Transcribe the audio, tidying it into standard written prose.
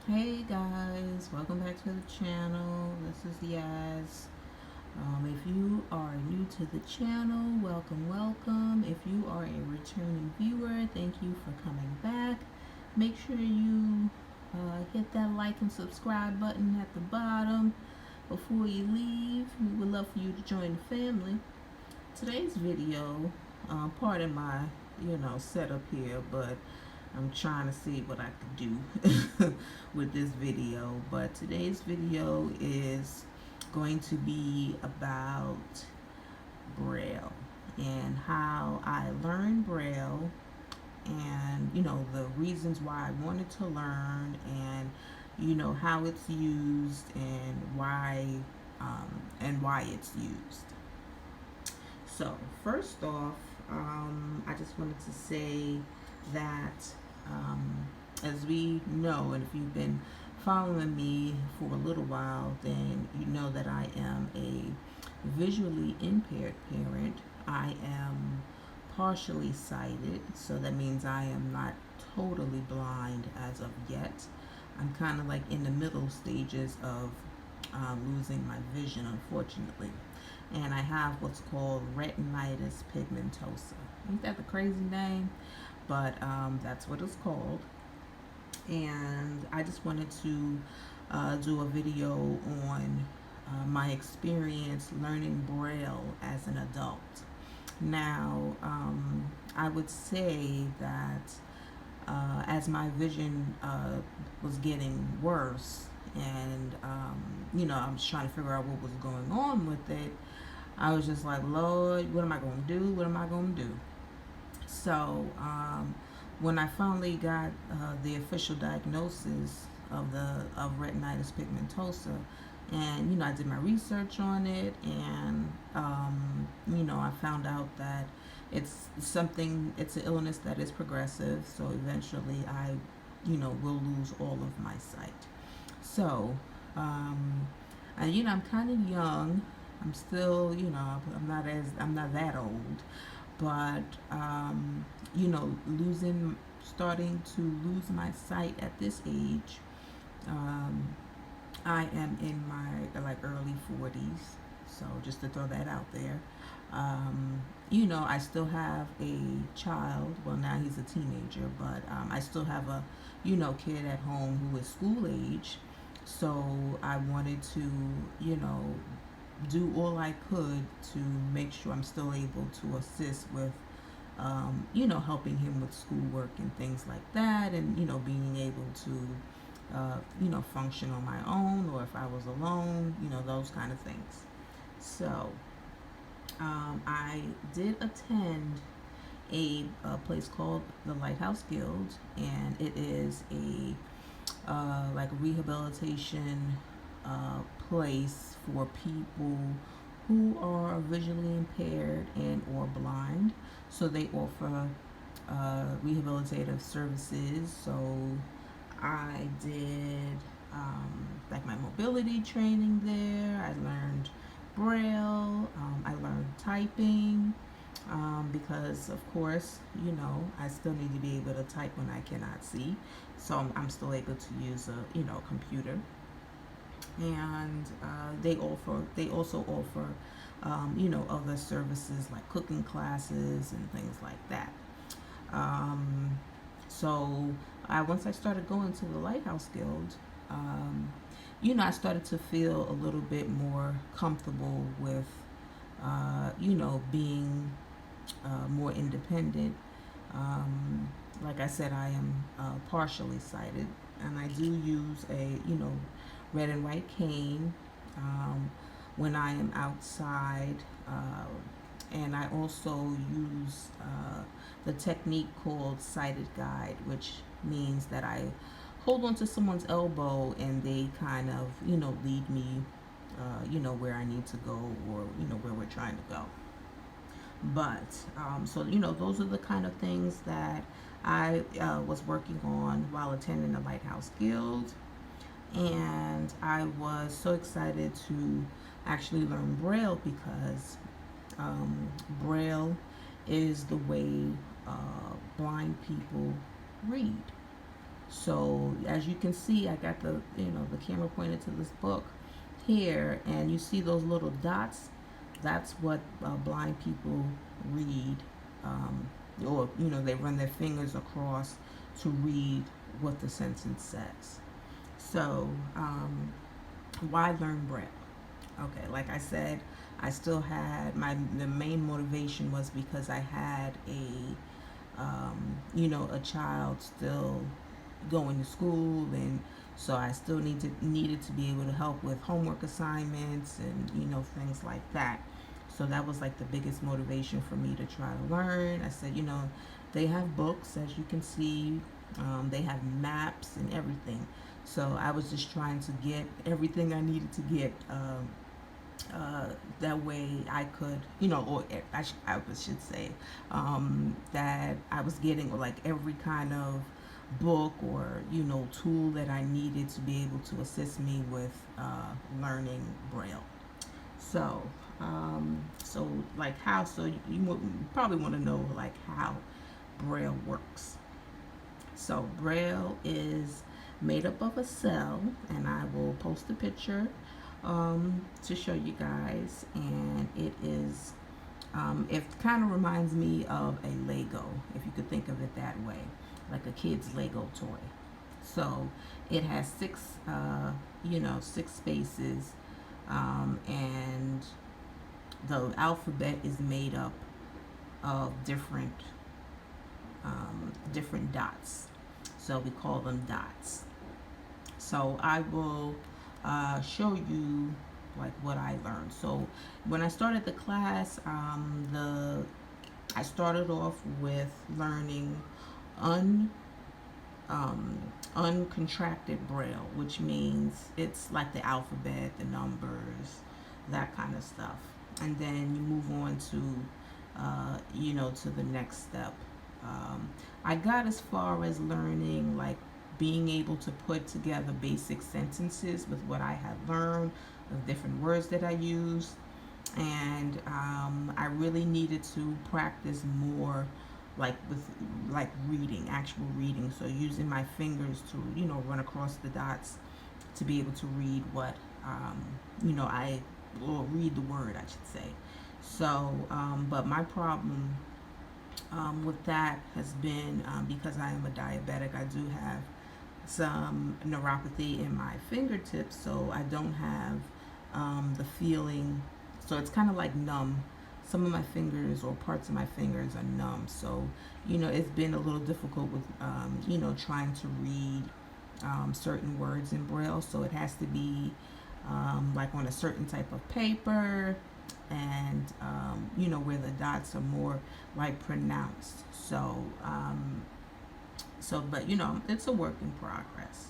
Hey guys, welcome back to the channel. This is Yaz. If you are new to the channel, welcome. If you are a returning viewer, thank you for coming back. Make sure you hit that like and subscribe button at the bottom before you leave. We would love for you to join the family. Today's video, pardon my setup here, but I'm trying to see what I could do with this video. But today's video is going to be about Braille and how I learned Braille, and the reasons why I wanted to learn, and how it's used, and why it's used. So first off, I just wanted to say that, as we know, and if you've been following me for a little while, then you know that I am a visually impaired parent. I am partially sighted, so that means I am not totally blind as of yet. I'm kind of like in the middle stages of losing my vision, unfortunately. And I have what's called retinitis pigmentosa. Ain't that the crazy name? But that's what it's called. And I just wanted to do a video on my experience learning Braille as an adult. Now, I would say that as my vision was getting worse, and I was trying to figure out what was going on with it, I was just like, Lord, what am I going to do? What am I going to do? So when I finally got the official diagnosis of retinitis pigmentosa, and I did my research on it, and I found out that it's an illness that is progressive. So eventually, I will lose all of my sight. So, I'm kind of young. I'm still, I'm not that old, but starting to lose my sight at this age. I am in my early 40s, so just to throw that out there. I still have a child. Well, now he's a teenager, but I still have a kid at home who is school age. So I wanted to do all I could to make sure I'm still able to assist with helping him with schoolwork and things like that, and being able to function on my own, or if I was alone, those kind of things. So I did attend a place called the Lighthouse Guild, and it is a like rehabilitation place for people who are visually impaired and or blind. So they offer rehabilitative services. So I did like my mobility training there. I learned Braille. I learned typing, because of course, I still need to be able to type when I cannot see. So I'm still able to use a computer. And they also offer other services like cooking classes and things like that. Um, so once I started going to the Lighthouse Guild, I started to feel a little bit more comfortable with being more independent. Like I said, I am partially sighted, and I do use a red and white cane when I am outside, and I also use the technique called sighted guide, which means that I hold on to someone's elbow and they kind of lead me where I need to go, or where we're trying to go. But so those are the kind of things that I was working on while attending the Lighthouse Guild. And I was so excited to actually learn Braille, because Braille is the way blind people read. So as you can see, I got the camera pointed to this book here, and you see those little dots. That's what blind people read, or they run their fingers across to read what the sentence says. So why learn Braille? Okay, like I said, I still had the main motivation was because I had a child still going to school, and so I still needed to be able to help with homework assignments and things like that. So that was like the biggest motivation for me to try to learn. I said, they have books, as you can see, they have maps and everything. So I was just trying to get everything I needed to get. That way I could, or I should say, that I was getting like every kind of book or tool that I needed to be able to assist me with learning Braille. So like how, so you probably want to know like how Braille works. So Braille is made up of a cell, and I will post a picture to show you guys. And it kind of reminds me of a Lego, if you could think of it that way, like a kid's Lego toy. So it has six spaces, and the alphabet is made up of different dots. So we call them dots. So I will show you like what I learned. So when I started the class, I started off with learning uncontracted Braille, which means it's like the alphabet, the numbers, that kind of stuff. And then you move on to the next step. I got as far as learning like being able to put together basic sentences with what I had learned, of different words that I used, and I really needed to practice more, like with reading, actual reading. So using my fingers to run across the dots to be able to read what or read the word, I should say. So, but my problem with that has been because I am a diabetic. I do have some neuropathy in my fingertips, so I don't have the feeling. So it's kind of like numb. Some of my fingers or parts of my fingers are numb. So it's been a little difficult with trying to read certain words in Braille. So it has to be like on a certain type of paper, and where the dots are more like pronounced. So but it's a work in progress.